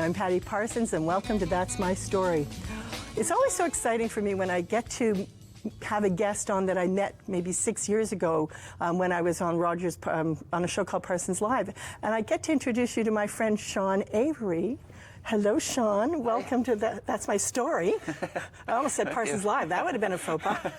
I'm Patty Parsons, and welcome to That's My Story. It's always so exciting for me when I get to have a guest on that I met maybe 6 years ago when I was on Rogers on a show called Parsons Live. And I get to introduce you to my friend Shawn Avery. Hello, Shawn. Welcome to That's My Story. I almost said Parsons Live. That would have been a faux pas.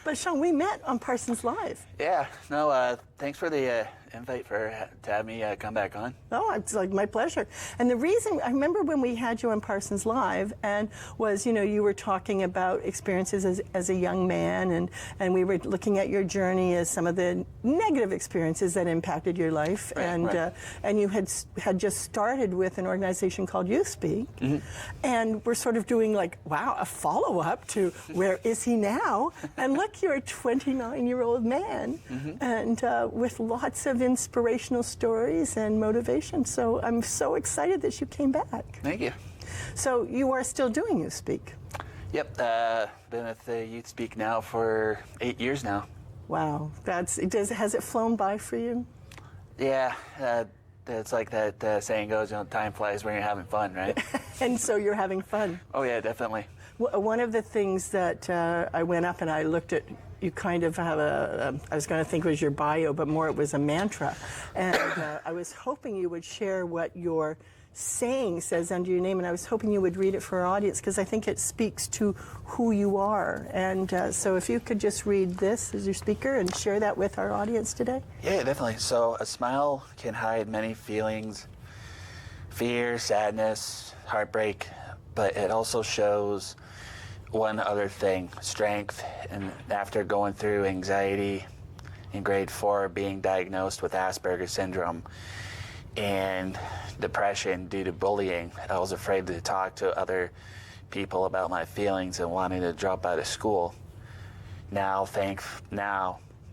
But Shawn, we met on Parsons Live. Yeah. No, thanks for the invite to have me come back on. Oh, it's like my pleasure. And the reason, I remember when we had you on Parsons Live and was, you were talking about experiences as a young man, and we were looking at your journey as some of the negative experiences that impacted your life. Right. And you had just started with an organization called You Speak. Mm-hmm. And we're sort of doing like, wow, a follow-up to where is he now? And look, you're a 29-year-old man, mm-hmm. and with lots of inspirational stories and motivation. So I'm so excited that you came back. Thank you. So you are still doing You Speak? Yep. Been with the Youth Speak now for 8 years now. Wow. Has it flown by for you? Yeah. It's like that saying goes, time flies when you're having fun, right? And so you're having fun. Oh, yeah, definitely. One of the things that I went up and I looked at, you kind of have I was going to think it was your bio, but more it was a mantra. And I was hoping you would share what your saying says under your name, and I was hoping you would read it for our audience because I think it speaks to who you are. And so if you could just read this as your speaker and share that with our audience today. Yeah, definitely. So a smile can hide many feelings, fear, sadness, heartbreak, but it also shows one other thing, strength. And after going through anxiety in grade 4, being diagnosed with Asperger's syndrome and depression due to bullying, I was afraid to talk to other people about my feelings and wanting to drop out of school. Now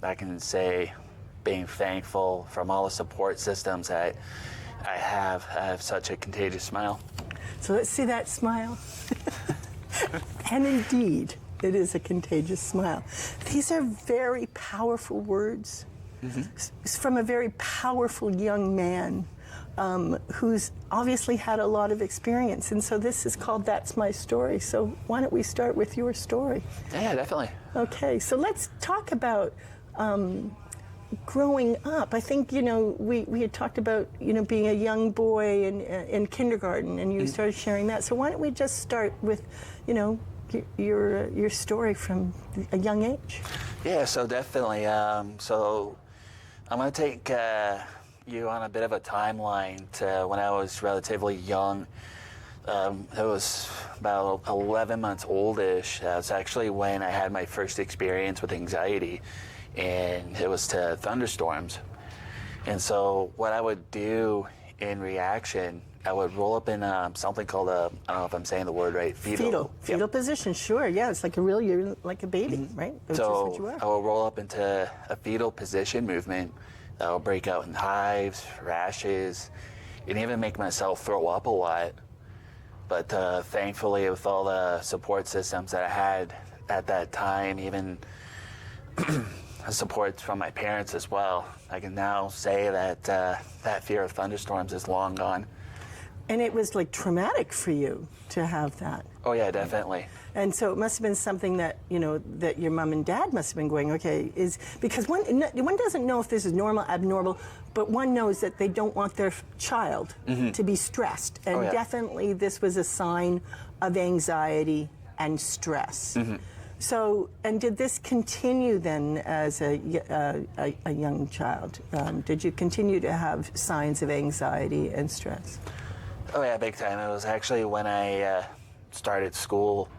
I can say being thankful from all the support systems that I have such a contagious smile. So let's see that smile. And indeed, it is a contagious smile. These are very powerful words. Mm-hmm. It's from a very powerful young man who's obviously had a lot of experience. And so this is called That's My Story. So why don't we start with your story? Yeah, definitely. Okay, so let's talk about growing up. I think, we had talked about, being a young boy in kindergarten, and you started sharing that. So why don't we just start with, your story from a young age? Yeah, so definitely. So I'm going to take you on a bit of a timeline to when I was relatively young. It was about 11 months oldish. That's actually when I had my first experience with anxiety, and it was to thunderstorms. And so what I would do in reaction, I would roll up in something called I don't know if I'm saying the word right, fetal position. Sure, yeah, it's like you're like a baby, mm-hmm. right? Which so is what you are. I will roll up into a fetal position movement. I will break out in hives, rashes, and even make myself throw up a lot. But thankfully, with all the support systems that I had at that time, even support from my parents as well, I can now say that that fear of thunderstorms is long gone. And it was like traumatic for you to have that. Oh yeah, definitely. And so it must have been something that, that your mom and dad must have been going, okay, because one doesn't know if this is normal, abnormal, but one knows that they don't want their child mm-hmm. to be stressed. And definitely this was a sign of anxiety and stress. Mm-hmm. So, and did this continue then as a young child? Did you continue to have signs of anxiety and stress? Oh yeah, big time. It was actually when I started school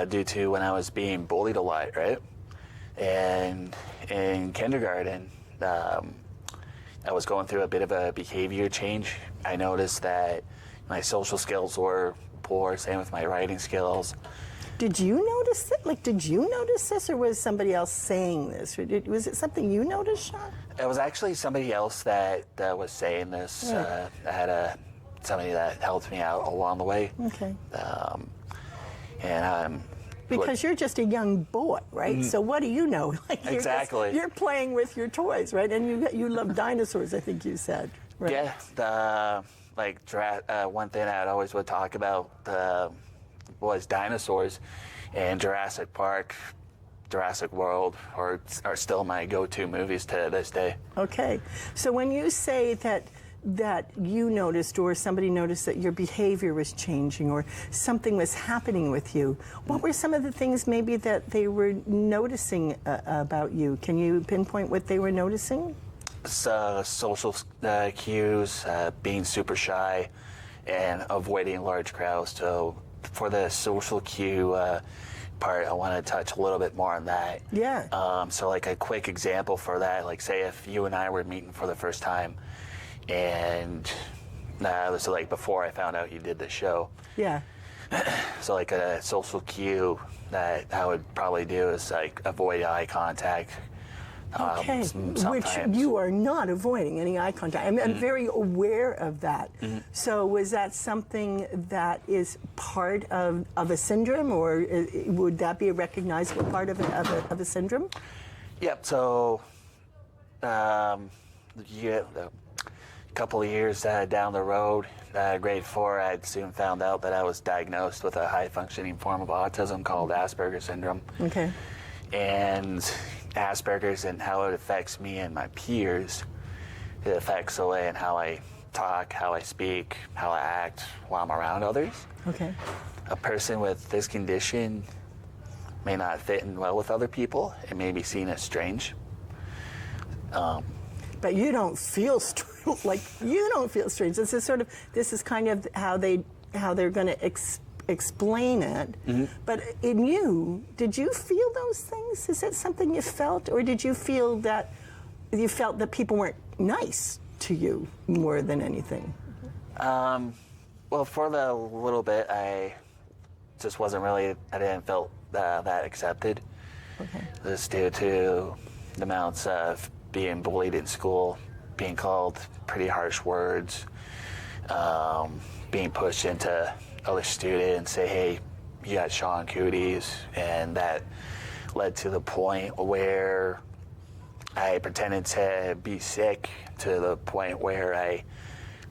due to when I was being bullied a lot, right? And in kindergarten, I was going through a bit of a behavior change. I noticed that my social skills were poor, same with my writing skills. Did you notice it? Did you notice this, or was somebody else saying this? Or was it something you noticed, Shawn? It was actually somebody else that was saying this. Yeah. I had somebody that helped me out along the way. Okay. And because you're just a young boy, right? So what do you know? Exactly. You're playing with your toys, right? And you love dinosaurs, I think you said. Right? Yeah. like one thing I always would talk about was dinosaurs, and Jurassic Park, Jurassic World are still my go-to movies to this day. Okay. So when you say that you noticed or somebody noticed that your behavior was changing or something was happening with you, what were some of the things maybe that they were noticing about you? Can you pinpoint what they were noticing? Social cues, being super shy, and avoiding large crowds. So for the social cue part, I want to touch a little bit more on that. Yeah. So like a quick example for that, like say if you and I were meeting for the first time, and this is like before I found out you did the show. Yeah. So like a social cue that I would probably do is like avoid eye contact. Okay, which Sometimes. you are not avoiding any eye contact. I'm very aware of that. So was that something that is part of a syndrome, or would that be a recognizable part of a syndrome? Yep, so a couple of years down the road, grade 4, I soon found out that I was diagnosed with a high-functioning form of autism called Asperger's syndrome. Okay. And Asperger's and how it affects me and my peers, it affects the way in how I talk, how I speak, how I act while I'm around others. Okay. A person with this condition may not fit in well with other people and may be seen as strange. But you don't feel like you don't feel strange. This is kind of how they're going to explain it. But in you, did you feel those things? Is it something you felt, or did you feel that people weren't nice to you more than anything? Well, for the little bit, I just wasn't really. I didn't feel that accepted. Okay. This due to the amounts of being bullied in school, being called pretty harsh words, being pushed into other students, say, hey, you got Sean Cooties, and that led to the point where I pretended to be sick to the point where I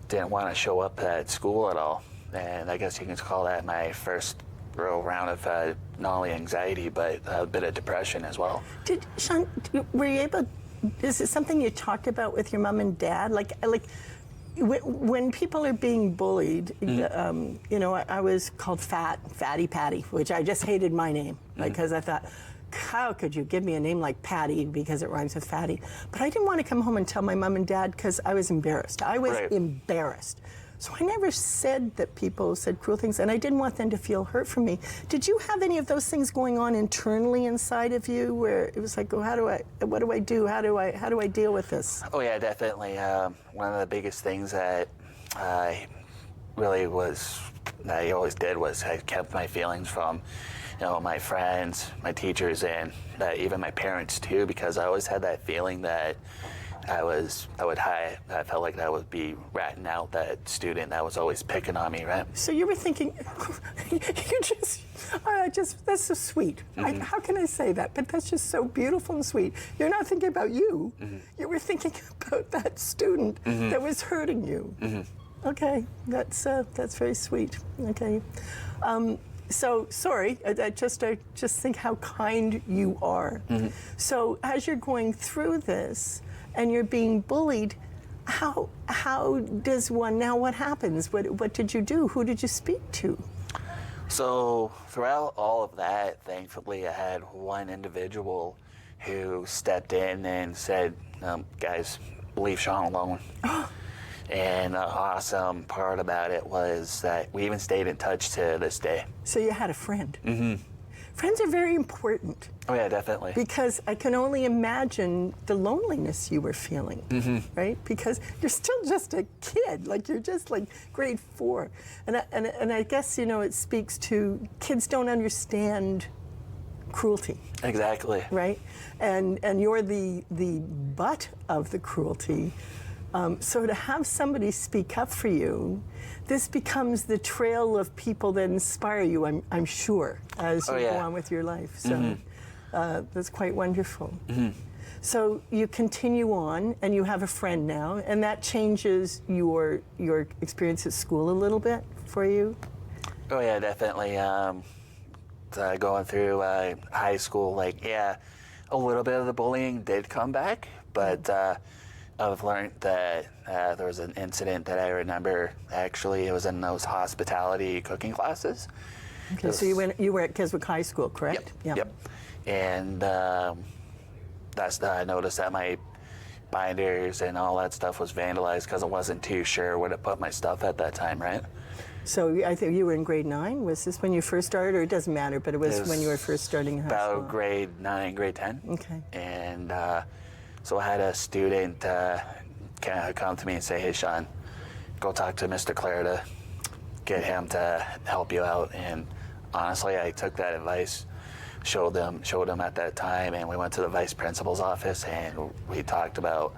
didn't want to show up at school at all. And I guess you can call that my first real round of not only anxiety, but a bit of depression as well. Shawn, were you able, is it something you talked about with your mom and dad? Like when people are being bullied, I was called Fatty Patty, which I just hated my name, because I thought, how could you give me a name like Patty because it rhymes with fatty? But I didn't want to come home and tell my mom and dad because I was embarrassed. I was embarrassed. So I never said that people said cruel things, and I didn't want them to feel hurt from me. Did you have any of those things going on internally inside of you, where it was like, oh, what do I do? How do I deal with this? Oh yeah, definitely. One of the biggest things that I always did was I kept my feelings from, my friends, my teachers, and even my parents too, because I always had that feeling that I felt like I would be ratting out that student that was always picking on me, right? So you were thinking, that's so sweet. How can I say that? But that's just so beautiful and sweet. You're not thinking about you. You were thinking about that student that was hurting you. Okay, that's very sweet. Okay. So sorry, I just think how kind you are. So as you're going through this and you're being bullied, how does one now? What happens? What did you do? Who did you speak to? So throughout all of that, thankfully, I had one individual who stepped in and said, "Guys, leave Shawn alone." And the awesome part about it was that we even stayed in touch to this day. So you had a friend. Friends are very important. Oh yeah, definitely. Because I can only imagine the loneliness you were feeling, right? Because you're still just a kid, like you're just like grade 4. And I guess, it speaks to kids don't understand cruelty. Exactly. Right? And you're the butt of the cruelty. So to have somebody speak up for you, this becomes the trail of people that inspire you, I'm sure, as you go on with your life. So, That's quite wonderful. So you continue on, and you have a friend now, and that changes your experience at school a little bit for you? Oh yeah, definitely. Going through high school, like, yeah, a little bit of the bullying did come back, but I've learned that there was an incident that I remember. Actually, it was in those hospitality cooking classes. Okay, so you were at Keswick High School, correct? Yep. And I noticed that my binders and all that stuff was vandalized because I wasn't too sure where to put my stuff at that time, right? So I think you were in grade 9. Was this when you first started, or it doesn't matter, but it was when you were first starting high school? About grade 9, grade 10. Okay. And so I had a student kind of come to me and say, "Hey, Shawn, go talk to Mr. Clare to get him to help you out." And honestly, I took that advice, showed him at that time, and we went to the vice principal's office and we talked about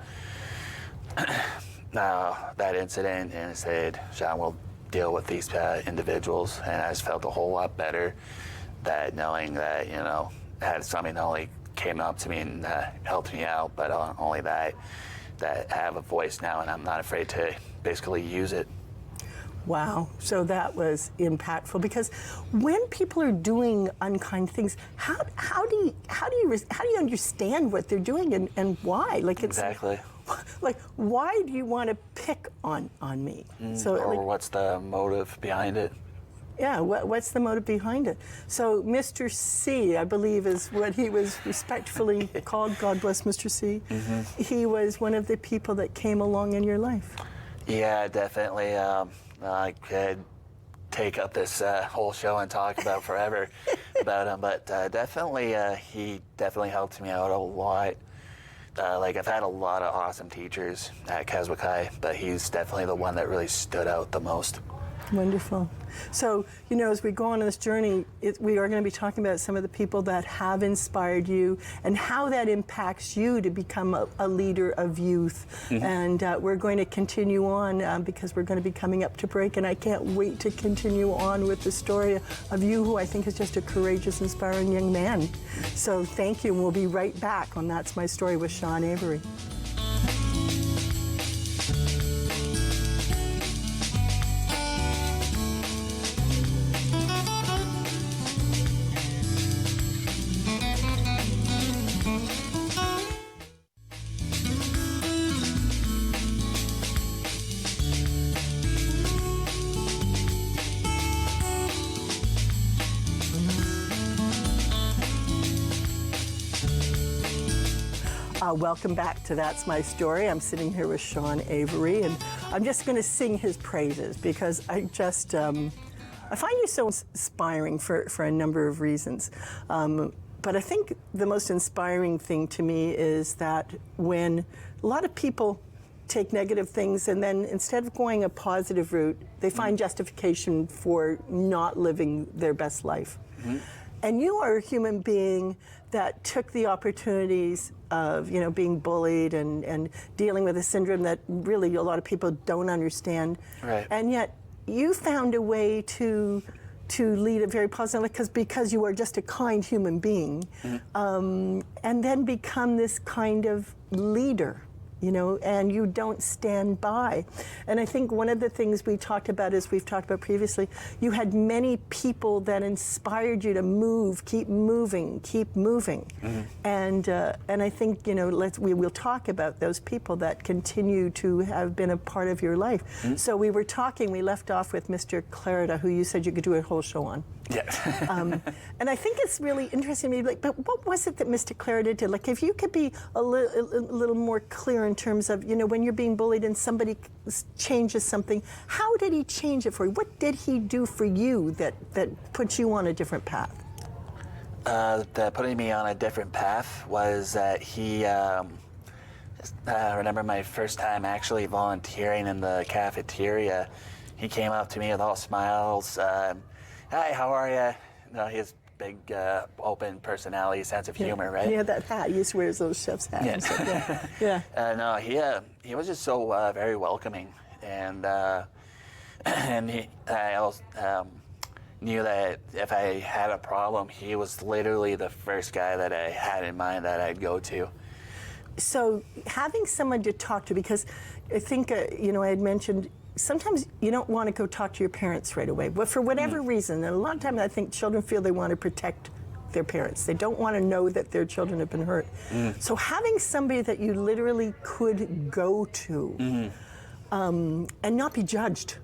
that incident, and I said, "Shawn, we'll deal with these individuals." And I just felt a whole lot better that knowing that, I had somebody not only came up to me and helped me out, but only that I have a voice now and I'm not afraid to basically use it. Wow, so that was impactful, because when people are doing unkind things, how do you understand what they're doing and why? Like, it's exactly. Like, why do you want to pick on me? Or what's the motive behind it? Yeah, what's the motive behind it? So Mr. C, I believe, is what he was respectfully called. God bless Mr. C. Mm-hmm. He was one of the people that came along in your life. Yeah, definitely. I could take up this whole show and talk about forever about him, but definitely he definitely helped me out a lot. I've had a lot of awesome teachers at Keswick High, but he's definitely the one that really stood out the most. Wonderful. So, as we go on this journey, we are going to be talking about some of the people that have inspired you and how that impacts you to become a leader of youth. Mm-hmm. And we're going to continue on because we're going to be coming up to break, and I can't wait to continue on with the story of you, who I think is just a courageous, inspiring young man. So thank you, and we'll be right back on That's My Story with Shawn Avery. Welcome back to That's My Story. I'm sitting here with Shawn Avery, and I'm just going to sing his praises because I just, I find you so inspiring for a number of reasons. But I think the most inspiring thing to me is that when a lot of people take negative things and then instead of going a positive route, they find justification for not living their best life. Mm-hmm. And you are a human being that took the opportunities of, being bullied and dealing with a syndrome that really a lot of people don't understand. Right. And yet you found a way to lead a very positive life because you are just a kind human being, mm-hmm. And then become this kind of leader. And you don't stand by. And I think one of the things we talked about, as we've talked about previously, you had many people that inspired you to move, keep moving. Mm-hmm. And I think, we will talk about those people that continue to have been a part of your life. Mm-hmm. So we left off with Mr. Clarida, who you said you could do a whole show on. Yeah. And I think it's really interesting to me, but what was it that Mr. Clarida did? Like, if you could be a little more clear in terms of, when you're being bullied and somebody changes something, how did he change it for you? What did he do for you that puts you on a different path? That putting me on a different path was that he, I remember my first time actually volunteering in the cafeteria. He came up to me with all smiles. Hi, how are you? His big, open personality, sense of humor, right? Yeah, that hat. He used to wear those chef's hats. Yeah. He was just so very welcoming, and knew that if I had a problem, he was literally the first guy that I had in mind that I'd go to. So having someone to talk to, because I think, you know, I had mentioned sometimes you don't want to go talk to your parents right away, but for whatever reason, and a lot of times I think children feel they want to protect their parents. They don't want to know that their children have been hurt. So having somebody that you literally could go to and not be judged,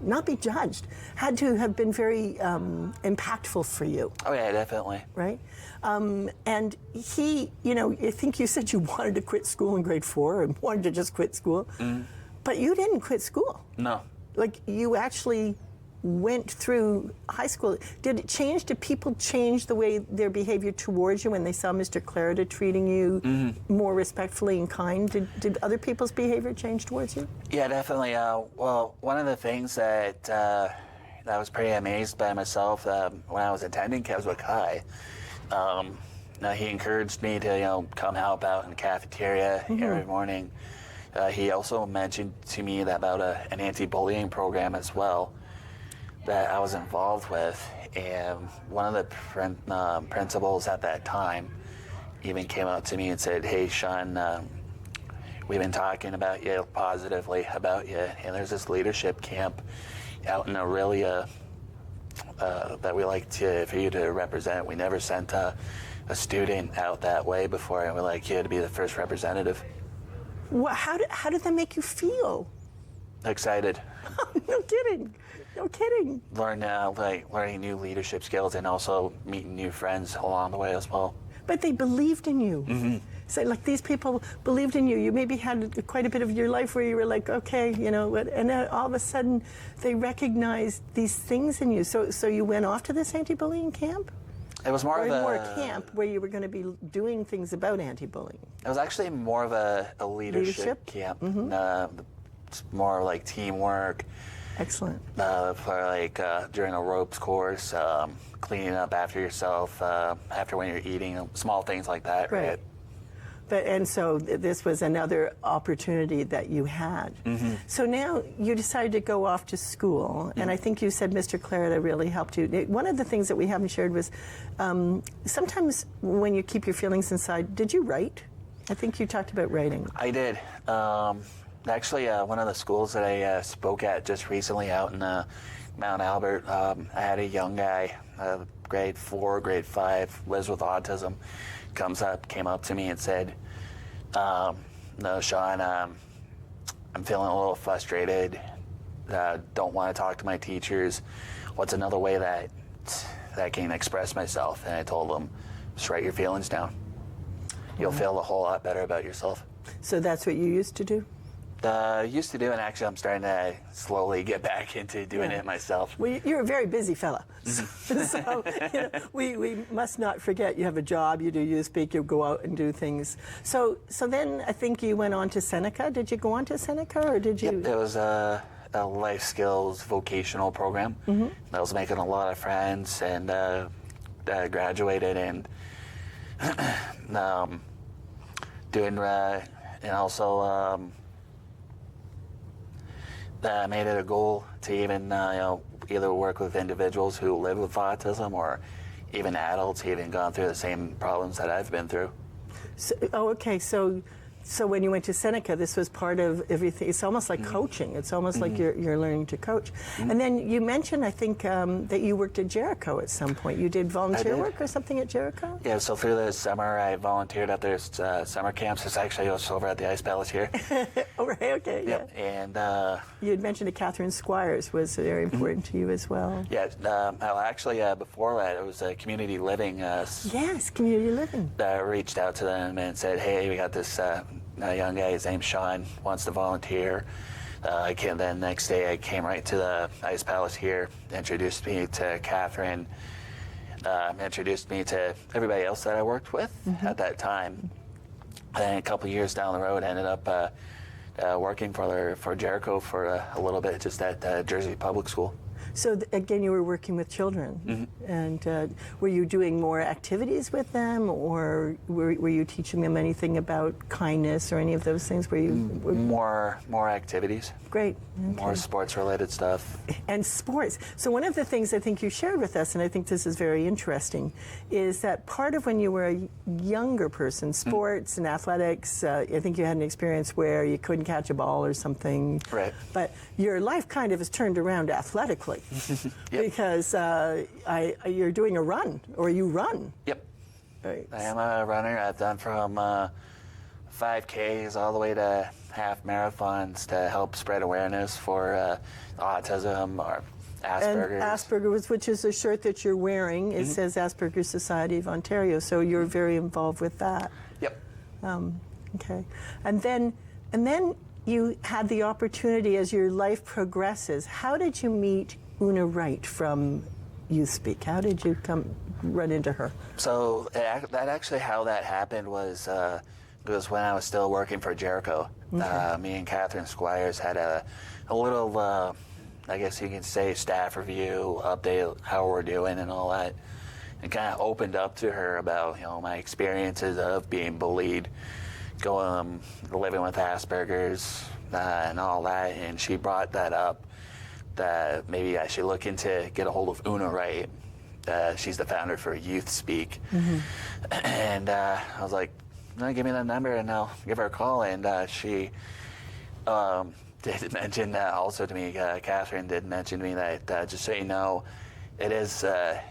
not be judged, had to have been very impactful for you. Oh yeah, definitely. Right? And he, you know, I think you said you wanted to quit school in grade 4 and wanted to just quit school, but you didn't quit school. No. Like, you actually went through high school. Did it change? Did people change the way their behavior towards you when they saw Mr. Clarida treating you more respectfully and kind? Did other people's behavior change towards you? Yeah, definitely. Well, one of the things that I was pretty amazed by myself when I was attending Keswick High, he encouraged me to, you know, come help out in the cafeteria every morning. He also mentioned to me that about an anti-bullying program as well that I was involved with, and one of the principals at that time even came up to me and said, "Hey, Shawn, we've been talking about you, positively about you, and there's this leadership camp out in Aurelia that we like for you to represent. We never sent a student out that way before, and we'd like you to be the first representative." Well, how did that make you feel? Excited. No kidding. No kidding. Learning new leadership skills and also meeting new friends along the way as well. But they believed in you. So, like, these people believed in you. You maybe had quite a bit of your life where you were like, okay, you know, and then all of a sudden they recognized these things in you. So you went off to this anti-bullying camp? It was more a camp where you were going to be doing things about anti-bullying. It was actually more of a leadership camp. It's more like teamwork. Excellent. For like during a ropes course, cleaning up after yourself, after when you're eating, small things like that. Right. And so this was another opportunity that you had. So now you decided to go off to school, and I think you said Mr. Clarida really helped you. One of the things that we haven't shared was sometimes when you keep your feelings inside, did you write? I think you talked about writing. I did. Actually, one of the schools that I spoke at just recently out in Mount Albert, I had a young guy, grade 4, grade 5, lives with autism, came up to me and said, "No, Shawn, I'm feeling a little frustrated. Don't want to talk to my teachers. What's another way that I can express myself?" And I told him, "Just write your feelings down. You'll feel a whole lot better about yourself." So that's what you used to do? Used to do, and actually I'm starting to slowly get back into doing it myself. Well, you're a very busy fella. So you know, we must not forget you have a job, you speak, you go out and do things. So then I think you went on to Seneca. Did you go on to Seneca, or did you? Yep, it was a life skills vocational program. I was making a lot of friends, and graduated and doing, and also I made it a goal to even either work with individuals who live with autism or even adults who even gone through the same problems that I've been through. Okay. So when you went to Seneca, this was part of everything. It's almost like coaching. It's almost like you're learning to coach. And then you mentioned, I think, that you worked at Jericho at some point. You did volunteer work or something at Jericho? Yeah, so through the summer, I volunteered at their summer camps. It's actually was over at the Ice Palace here. Oh, right, okay. Yep. Yeah. And you had mentioned that Catherine Squires was very important to you as well. Yeah, well, actually, before that, it was community living. Yes, community living. Reached out to them and said, "Hey, we got this young guy, his name's Shawn, wants to volunteer." Then next day I came right to the Ice Palace here, introduced me to Catherine, introduced me to everybody else that I worked with at that time. And then a couple years down the road, I ended up working for Jericho for a little bit, just at Jersey Public School. So again, you were working with children, and were you doing more activities with them, or were you teaching them anything about kindness or any of those things? Were you more activities? Great. Okay. More sports-related stuff. And sports. So one of the things I think you shared with us, and I think this is very interesting, is that part of when you were a younger person, sports and athletics, I think you had an experience where you couldn't catch a ball or something. Right. But your life kind of has turned around athletically. Yep. Because you're doing a run, or you run. Yep. Right. I am a runner. I've done from 5Ks all the way to half marathons to help spread awareness for autism or Asperger's. And Asperger's, which is a shirt that you're wearing, it says Asperger's Society of Ontario, so you're very involved with that. Yep. Okay. And then you had the opportunity as your life progresses. How did you meet Una Wright from Youth Speak? How did you run into her? So that actually how that happened was when I was still working for Jericho. Okay. Me and Catherine Squires had a little, I guess you can say, staff review, update how we're doing and all that. And kind of opened up to her about my experiences of being bullied, living with Asperger's and all that. And she brought that up, that maybe I should look into get a hold of Una Wright. She's the founder for Youth Speak. And I was like, no, give me that number and I'll give her a call. And she did mention also to me, Catherine did mention to me that just so you know, it is,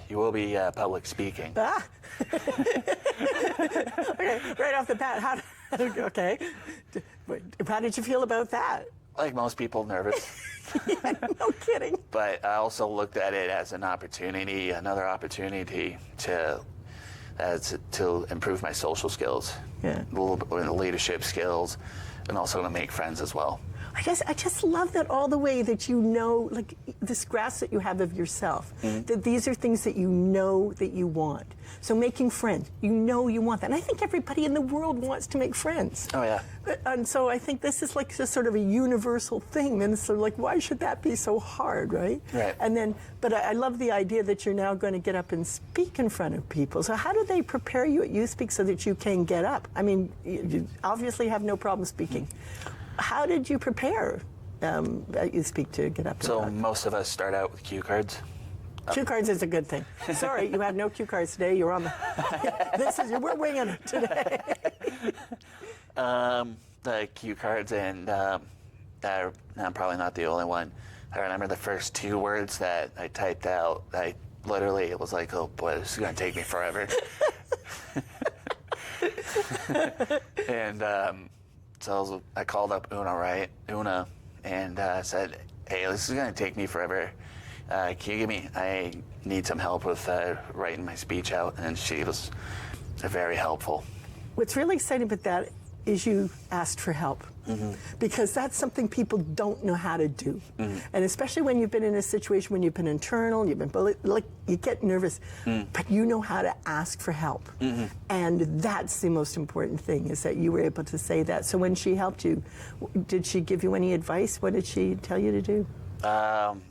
you will be public speaking. Ah! Okay, right off the bat, okay. How did you feel about that? Like most people, nervous. Yeah, no kidding. But I also looked at it as another opportunity to improve my social skills, Yeah. a little bit of leadership skills, and also to make friends as well. I just love that all the way that you know, like this grasp that you have of yourself, that these are things that you know that you want. So making friends, you know you want that. And I think everybody in the world wants to make friends. Oh, yeah. And so I think this is like just sort of a universal thing. And so like, why should that be so hard, right? Right. And then, but I love the idea that you're now going to get up and speak in front of people. So how do they prepare you at Youth Speak so that you can get up? I mean, you obviously have no problem speaking. How did you prepare at Youth Speak to get up? So most of us start out with cue cards. Cue cards is a good thing. Sorry, you had no cue cards today. You're on the. We're winging it today. The cue cards, and I'm probably not the only one. I remember the first 2 words that I typed out. It was like, oh boy, this is going to take me forever. And so I called up Una, and said, hey, this is going to take me forever. Can you I need some help with writing my speech out. And she was very helpful. What's really exciting about that is you asked for help. Because that's something people don't know how to do. And especially when you've been in a situation when you've been internal, you've been bullied, like you get nervous, but you know how to ask for help. And that's the most important thing, is that you were able to say that. So when she helped you, did she give you any advice? What did she tell you to do?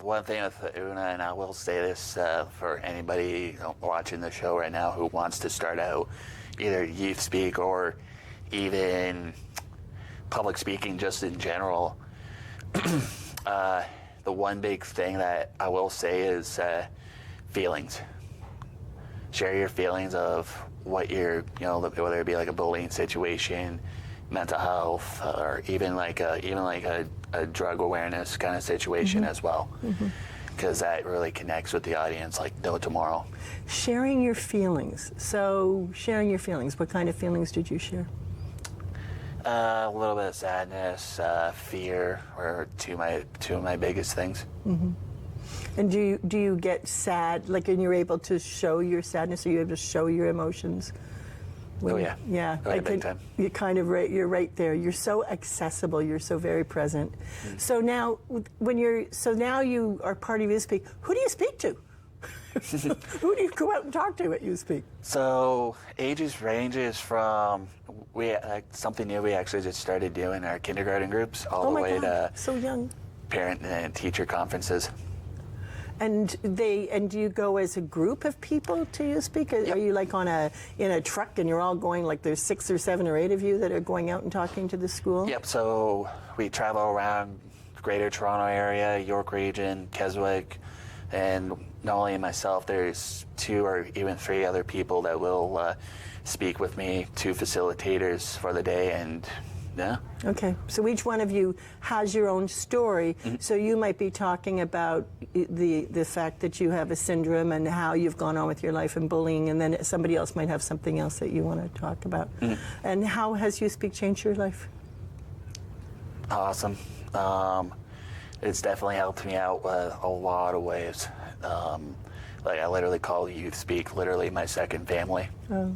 One thing with Una, and I will say this for anybody watching the show right now who wants to start out either Youth Speak or even public speaking just in general, the one big thing that I will say is feelings. Share your feelings of what you're, whether it be like a bullying situation, mental health, or even like a drug awareness kind of situation as well. Because that really connects with the audience like no tomorrow. Sharing your feelings. So sharing your feelings, what kind of feelings did you share? A little bit of sadness, fear, are two of my biggest things. And do you get sad, like, and you're able to show your sadness? Are you able to show your emotions? Oh yeah. Yeah. Oh, yeah, big time. You're kind of right. You're right there. You're so accessible. You're so very present. So now, now you are part of Youth Speak. Who do you speak to? Who do you go out and talk to at Youth Speak? So ages ranges from something new we actually just started doing, our kindergarten groups, all the way to so young. parent and teacher conferences. And do you go as a group of people to You Speak? Are you like in a truck and you're all going, like there's 6 or 7 or 8 of you that are going out and talking to the school? Yep, so we travel around Greater Toronto area, York Region, Keswick, and not only myself, there's 2 or even 3 other people that will speak with me, 2 facilitators for the day, and yeah. Okay, so each one of you has your own story. So you might be talking about the fact that you have a syndrome and how you've gone on with your life and bullying, and then somebody else might have something else that you want to talk about. And how has You Speak changed your life? Awesome. It's definitely helped me out with a lot of ways. Like I literally call You Speak literally my second family. Oh.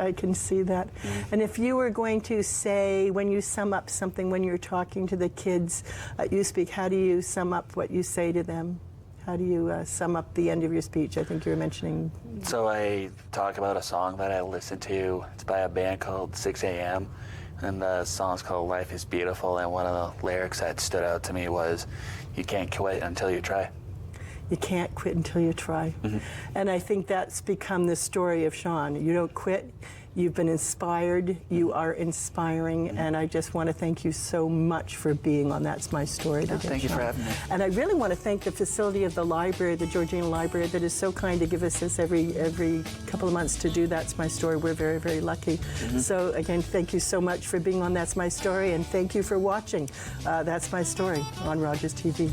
I can see that. And if you were going to say, when you sum up something, when you're talking to the kids at You Speak, how do you sum up what you say to them? How do you sum up the end of your speech? I think you were mentioning. So I talk about a song that I listen to. It's by a band called 6 a.m. And the song's called Life is Beautiful. And one of the lyrics that stood out to me was, you can't quit until you try. You can't quit until you try. And I think that's become the story of Shawn. You don't quit. You've been inspired. You are inspiring. And I just want to thank you so much for being on That's My Story today, Thank you for having me. And I really want to thank the facility of the library, the Georgina Library, that is so kind to give us this every couple of months to do That's My Story. We're very, very lucky. So again, thank you so much for being on That's My Story, and thank you for watching That's My Story on Rogers TV.